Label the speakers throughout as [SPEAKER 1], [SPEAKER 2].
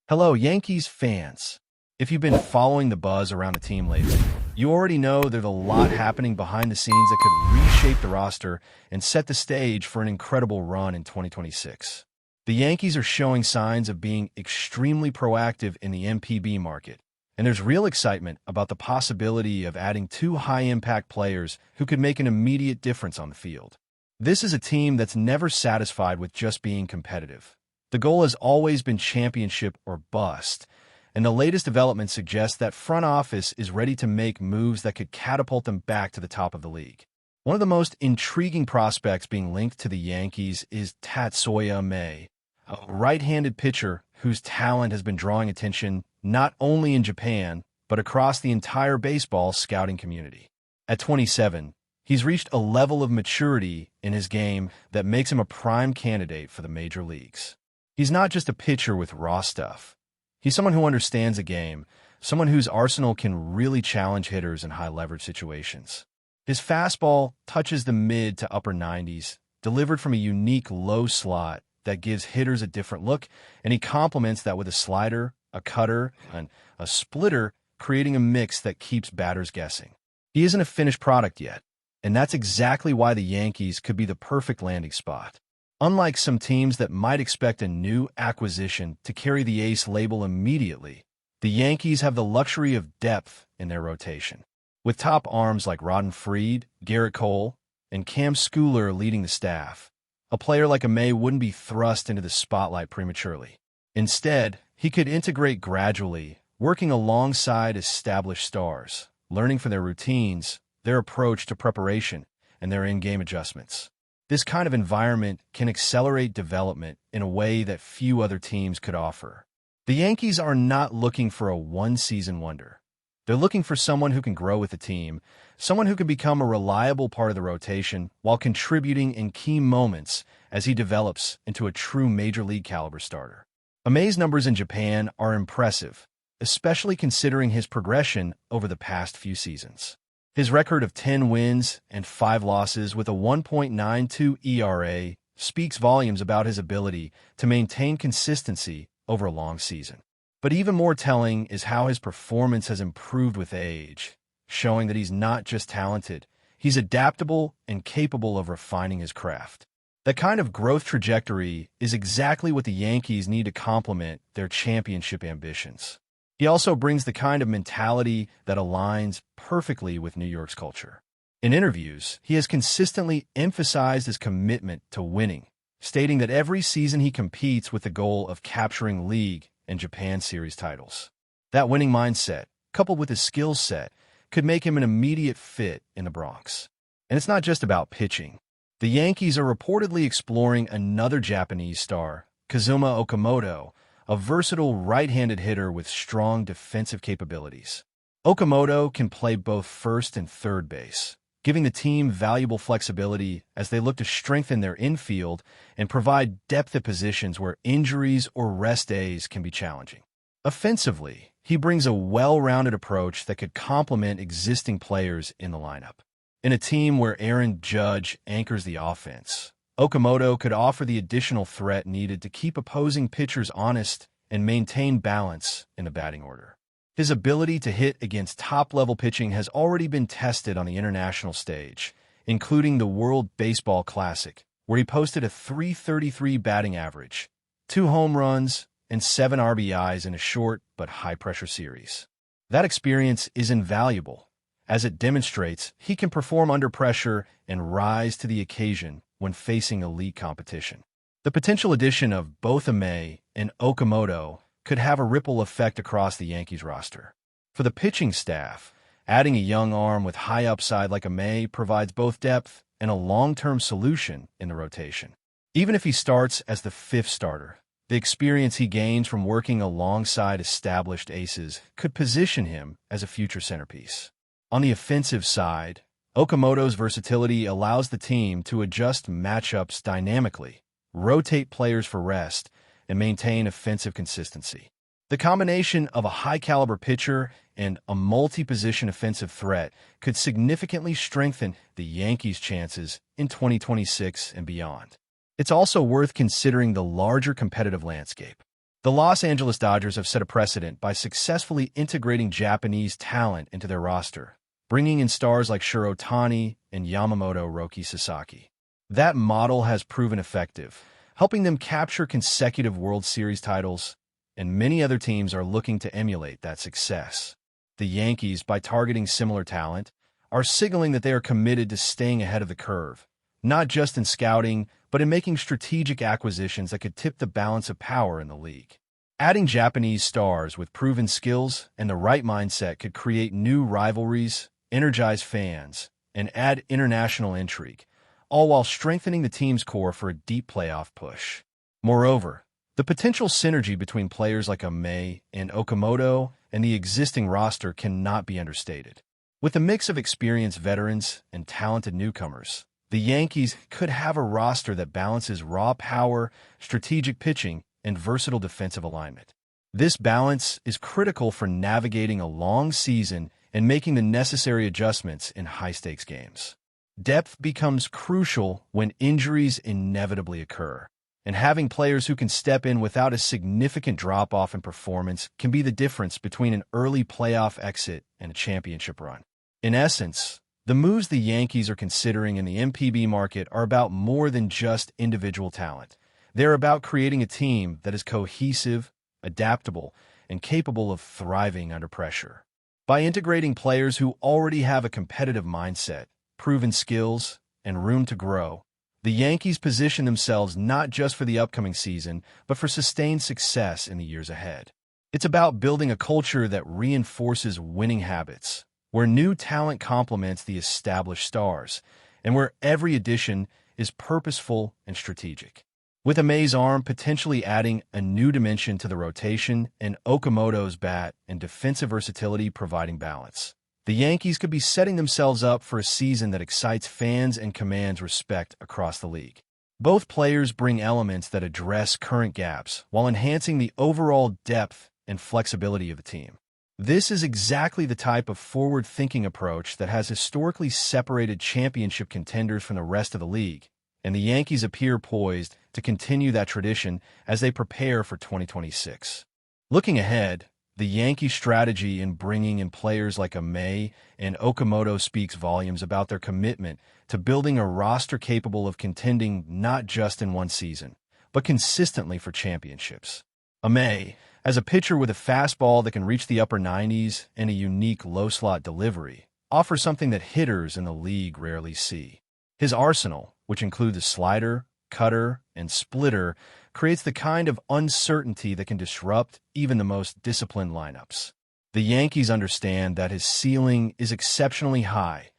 [SPEAKER 1] Hello, Yankees fans. If you've been following the buzz around the team lately, you already know there's a lot happening behind the scenes that could reshape the roster and set the stage for an incredible run in 2026. The Yankees are showing signs of being extremely proactive in the MPB market, and there's real excitement about the possibility of adding two high-impact players who could make an immediate difference on the field. This is a team that's never satisfied with just being competitive. The goal has always been championship or bust, and the latest development suggests that front office is ready to make moves that could catapult them back to the top of the league. One of the most intriguing prospects being linked to the Yankees is Tatsuya May, a right-handed pitcher whose talent has been drawing attention not only in Japan, but across the entire baseball scouting community. At 27, he's reached a level of maturity in his game that makes him a prime candidate for the major leagues. He's not just a pitcher with raw stuff. He's someone who understands the game, someone whose arsenal can really challenge hitters in high-leverage situations. His fastball touches the mid to upper 90s, delivered from a unique low slot that gives hitters a different look, and he complements that with a slider, a cutter, and a splitter, creating a mix that keeps batters guessing. He isn't a finished product yet, and that's exactly why the Yankees could be the perfect landing spot. Unlike some teams that might expect a new acquisition to carry the ace label immediately, the Yankees have the luxury of depth in their rotation. With top arms like Rodden Freed, Garrett Cole, and Cam Schooler leading the staff, a player like May wouldn't be thrust into the spotlight prematurely. Instead, he could integrate gradually, working alongside established stars, learning from their routines, their approach to preparation, and their in-game adjustments. This kind of environment can accelerate development in a way that few other teams could offer. The Yankees are not looking for a one-season wonder. They're looking for someone who can grow with the team, someone who can become a reliable part of the rotation while contributing in key moments as he develops into a true major league caliber starter. May's numbers in Japan are impressive, especially considering his progression over the past few seasons. His record of 10 wins and 5 losses with a 1.92 ERA speaks volumes about his ability to maintain consistency over a long season. But even more telling is how his performance has improved with age, showing that he's not just talented, he's adaptable and capable of refining his craft. That kind of growth trajectory is exactly what the Yankees need to complement their championship ambitions. He also brings the kind of mentality that aligns perfectly with New York's culture. In interviews, he has consistently emphasized his commitment to winning, stating that every season he competes with the goal of capturing League and Japan Series titles. That winning mindset, coupled with his skill set, could make him an immediate fit in the Bronx. And it's not just about pitching. The Yankees are reportedly exploring another Japanese star, Kazuma Okamoto, a versatile right-handed hitter with strong defensive capabilities. Okamoto can play both first and third base, giving the team valuable flexibility as they look to strengthen their infield and provide depth at positions where injuries or rest days can be challenging. Offensively, he brings a well-rounded approach that could complement existing players in the lineup. In a team where Aaron Judge anchors the offense, Okamoto could offer the additional threat needed to keep opposing pitchers honest and maintain balance in the batting order. His ability to hit against top-level pitching has already been tested on the international stage, including the World Baseball Classic, where he posted a .333 batting average, 2 home runs, and 7 RBIs in a short but high-pressure series. That experience is invaluable, as it demonstrates he can perform under pressure and rise to the occasion when facing elite competition. The potential addition of both May and Okamoto could have a ripple effect across the Yankees roster. For the pitching staff, adding a young arm with high upside like May provides both depth and a long-term solution in the rotation. Even if he starts as the 5th starter, the experience he gains from working alongside established aces could position him as a future centerpiece. On the offensive side, Okamoto's versatility allows the team to adjust matchups dynamically, rotate players for rest, and maintain offensive consistency. The combination of a high-caliber pitcher and a multi-position offensive threat could significantly strengthen the Yankees' chances in 2026 and beyond. It's also worth considering the larger competitive landscape. The Los Angeles Dodgers have set a precedent by successfully integrating Japanese talent into their roster, bringing in stars like Shiro Tani and Yamamoto Roki Sasaki. That model has proven effective, helping them capture consecutive World Series titles, and many other teams are looking to emulate that success. The Yankees, by targeting similar talent, are signaling that they are committed to staying ahead of the curve, not just in scouting, but in making strategic acquisitions that could tip the balance of power in the league. Adding Japanese stars with proven skills and the right mindset could create new rivalries, energize fans, and add international intrigue, all while strengthening the team's core for a deep playoff push. Moreover, the potential synergy between players like May and Okamoto and the existing roster cannot be understated. With a mix of experienced veterans and talented newcomers, the Yankees could have a roster that balances raw power, strategic pitching, and versatile defensive alignment. This balance is critical for navigating a long season and making the necessary adjustments in high-stakes games. Depth becomes crucial when injuries inevitably occur, and having players who can step in without a significant drop-off in performance can be the difference between an early playoff exit and a championship run. In essence, the moves the Yankees are considering in the MPB market are about more than just individual talent. They're about creating a team that is cohesive, adaptable, and capable of thriving under pressure. By integrating players who already have a competitive mindset, proven skills, and room to grow, the Yankees position themselves not just for the upcoming season, but for sustained success in the years ahead. It's about building a culture that reinforces winning habits, where new talent complements the established stars, and where every addition is purposeful and strategic. With May's arm potentially adding a new dimension to the rotation and Okamoto's bat and defensive versatility providing balance, the Yankees could be setting themselves up for a season that excites fans and commands respect across the league. Both players bring elements that address current gaps while enhancing the overall depth and flexibility of the team. This is exactly the type of forward-thinking approach that has historically separated championship contenders from the rest of the league, and the Yankees appear poised to continue that tradition as they prepare for 2026. Looking ahead, the Yankee strategy in bringing in players like May and Okamoto speaks volumes about their commitment to building a roster capable of contending not just in one season, but consistently for championships. May, as a pitcher with a fastball that can reach the upper 90s and a unique low-slot delivery, offers something that hitters in the league rarely see. His arsenal, which includes a slider, cutter, and splitter, creates the kind of uncertainty that can disrupt even the most disciplined lineups. The Yankees understand that his ceiling is exceptionally high,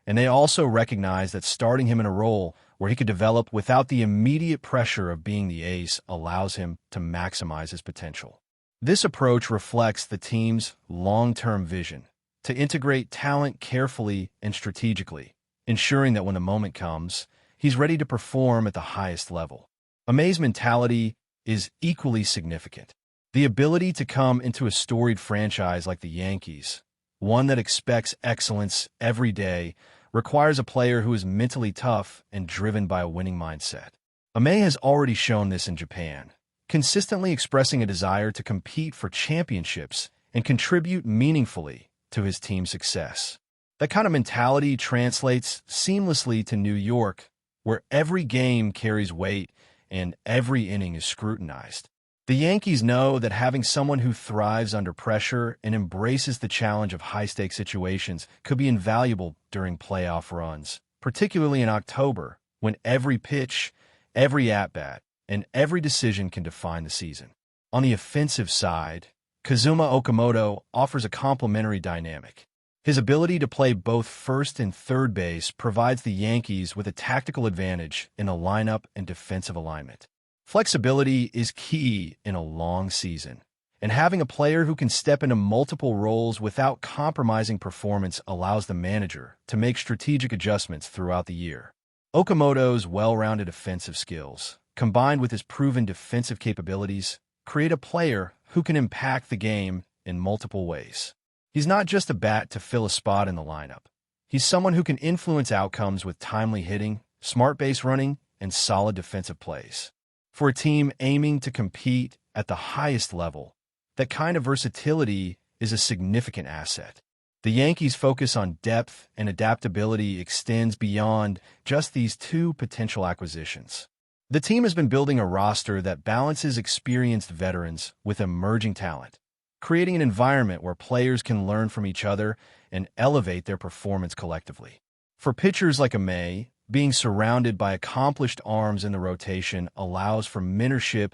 [SPEAKER 1] and they also recognize that starting him in a role where he could develop without the immediate pressure of being the ace allows him to maximize his potential. This approach reflects the team's long-term vision to integrate talent carefully and strategically, ensuring that when the moment comes, he's ready to perform at the highest level. May's mentality is equally significant. The ability to come into a storied franchise like the Yankees, one that expects excellence every day, requires a player who is mentally tough and driven by a winning mindset. May has already shown this in Japan, consistently expressing a desire to compete for championships and contribute meaningfully to his team's success. That kind of mentality translates seamlessly to New York, where every game carries weight and every inning is scrutinized. The Yankees know that having someone who thrives under pressure and embraces the challenge of high-stakes situations could be invaluable during playoff runs, particularly in October, when every pitch, every at-bat, and every decision can define the season. On the offensive side, Kazuma Okamoto offers a complementary dynamic. His ability to play both first and third base provides the Yankees with a tactical advantage in a lineup and defensive alignment. Flexibility is key in a long season, and having a player who can step into multiple roles without compromising performance allows the manager to make strategic adjustments throughout the year. Okamoto's well-rounded offensive skills, combined with his proven defensive capabilities, create a player who can impact the game in multiple ways. He's not just a bat to fill a spot in the lineup. He's someone who can influence outcomes with timely hitting, smart base running, and solid defensive plays. For a team aiming to compete at the highest level, that kind of versatility is a significant asset. The Yankees' focus on depth and adaptability extends beyond just these two potential acquisitions. The team has been building a roster that balances experienced veterans with emerging talent, creating an environment where players can learn from each other and elevate their performance collectively. For pitchers like May, being surrounded by accomplished arms in the rotation allows for mentorship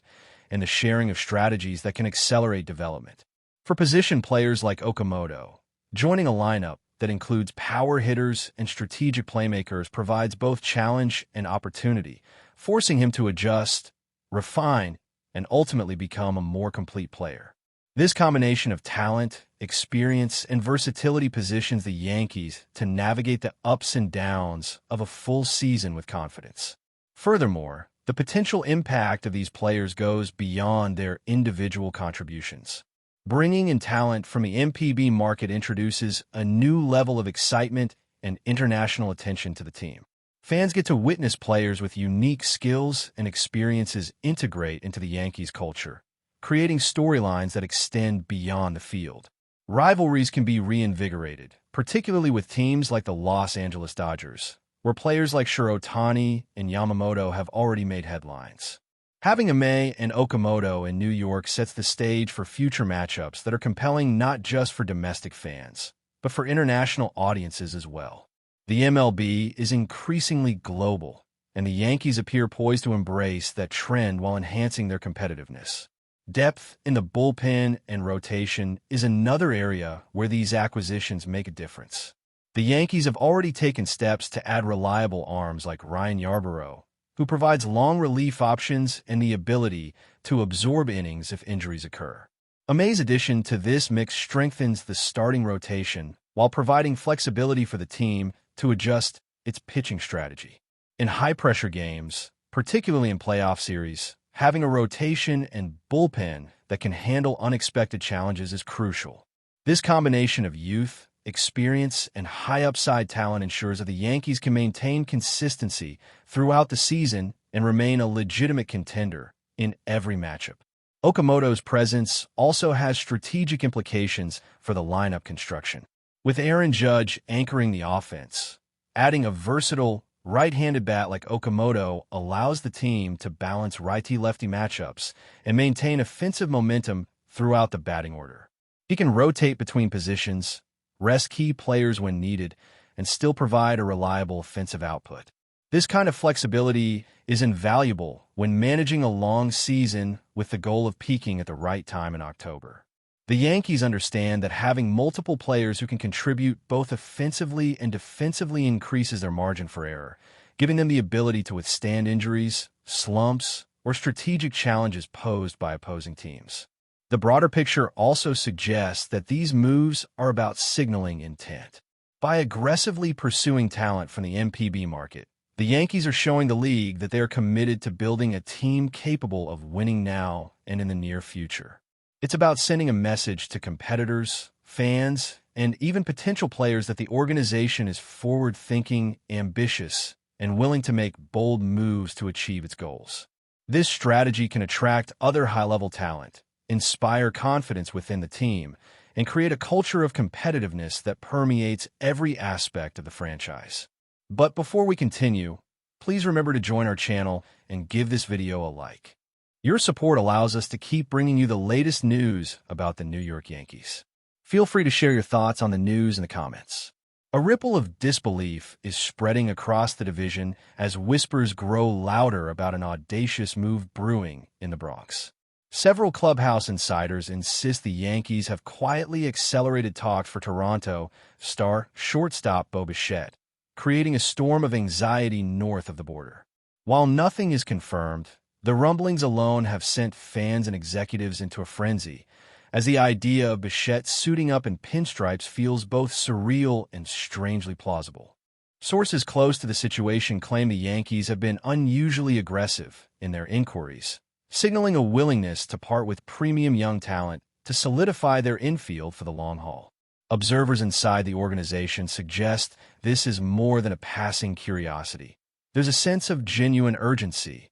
[SPEAKER 1] and the sharing of strategies that can accelerate development. For position players like Okamoto, joining a lineup that includes power hitters and strategic playmakers provides both challenge and opportunity, forcing him to adjust, refine, and ultimately become a more complete player. This combination of talent, experience, and versatility positions the Yankees to navigate the ups and downs of a full season with confidence. Furthermore, the potential impact of these players goes beyond their individual contributions. Bringing in talent from the MPB market introduces a new level of excitement and international attention to the team. Fans get to witness players with unique skills and experiences integrate into the Yankees culture, creating storylines that extend beyond the field. Rivalries can be reinvigorated, particularly with teams like the Los Angeles Dodgers, where players like Ohtani and Yamamoto have already made headlines. Having May and Okamoto in New York sets the stage for future matchups that are compelling not just for domestic fans, but for international audiences as well. The MLB is increasingly global, and the Yankees appear poised to embrace that trend while enhancing their competitiveness. Depth in the bullpen and rotation is another area where these acquisitions make a difference. The Yankees have already taken steps to add reliable arms like Ryan Yarbrough, who provides long relief options and the ability to absorb innings if injuries occur. May's addition to this mix strengthens the starting rotation while providing flexibility for the team to adjust its pitching strategy. In high-pressure games, particularly in playoff series, having a rotation and bullpen that can handle unexpected challenges is crucial. This combination of youth, experience, and high-upside talent ensures that the Yankees can maintain consistency throughout the season and remain a legitimate contender in every matchup. Okamoto's presence also has strategic implications for the lineup construction. With Aaron Judge anchoring the offense, adding a versatile right-handed bat like Okamoto allows the team to balance righty-lefty matchups and maintain offensive momentum throughout the batting order. He can rotate between positions, rest key players when needed, and still provide a reliable offensive output. This kind of flexibility is invaluable when managing a long season with the goal of peaking at the right time in October. The Yankees understand that having multiple players who can contribute both offensively and defensively increases their margin for error, giving them the ability to withstand injuries, slumps, or strategic challenges posed by opposing teams. The broader picture also suggests that these moves are about signaling intent. By aggressively pursuing talent from the MPB market, the Yankees are showing the league that they are committed to building a team capable of winning now and in the near future. It's about sending a message to competitors, fans, and even potential players that the organization is forward-thinking, ambitious, and willing to make bold moves to achieve its goals. This strategy can attract other high-level talent, inspire confidence within the team, and create a culture of competitiveness that permeates every aspect of the franchise. But before we continue, please remember to join our channel and give this video a like. Your support allows us to keep bringing you the latest news about the New York Yankees. Feel free to share your thoughts on the news in the comments. A ripple of disbelief is spreading across the division as whispers grow louder about an audacious move brewing in the Bronx. Several clubhouse insiders insist the Yankees have quietly accelerated talks for Toronto star shortstop BO BICHETTE, creating a storm of anxiety north of the border. While nothing is confirmed, the rumblings alone have sent fans and executives into a frenzy, as the idea of Bichette suiting up in pinstripes feels both surreal and strangely plausible. Sources close to the situation claim the Yankees have been unusually aggressive in their inquiries, signaling a willingness to part with premium young talent to solidify their infield for the long haul. Observers inside the organization suggest this is more than a passing curiosity. There's a sense of genuine urgency,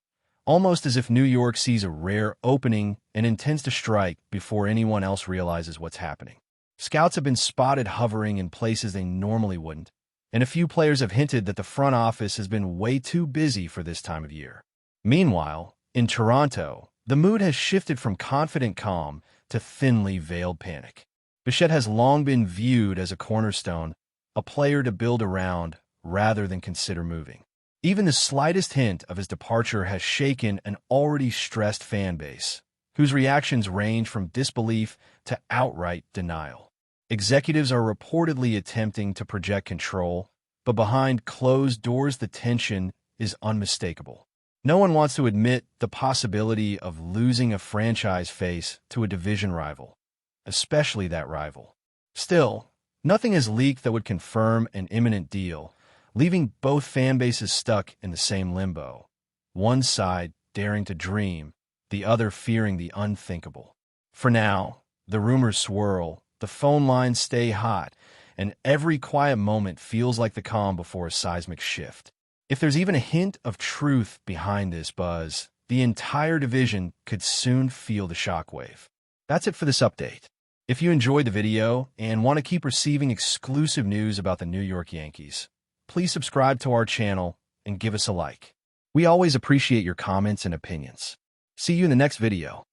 [SPEAKER 1] almost as if New York sees a rare opening and intends to strike before anyone else realizes what's happening. Scouts have been spotted hovering in places they normally wouldn't, and a few players have hinted that the front office has been way too busy for this time of year. Meanwhile, in Toronto, the mood has shifted from confident calm to thinly veiled panic. Bichette has long been viewed as a cornerstone, a player to build around rather than consider moving. Even the slightest hint of his departure has shaken an already stressed fan base, whose reactions range from disbelief to outright denial. Executives are reportedly attempting to project control, but behind closed doors the tension is unmistakable. No one wants to admit the possibility of losing a franchise face to a division rival, especially that rival. Still, nothing has leaked that would confirm an imminent deal, leaving both fan bases stuck in the same limbo, one side daring to dream, the other fearing the unthinkable. For now, the rumors swirl, the phone lines stay hot, and every quiet moment feels like the calm before a seismic shift. If there's even a hint of truth behind this buzz, the entire division could soon feel the shockwave. That's it for this update. If you enjoyed the video and want to keep receiving exclusive news about the New York Yankees, please subscribe to our channel and give us a like. We always appreciate your comments and opinions. See you in the next video.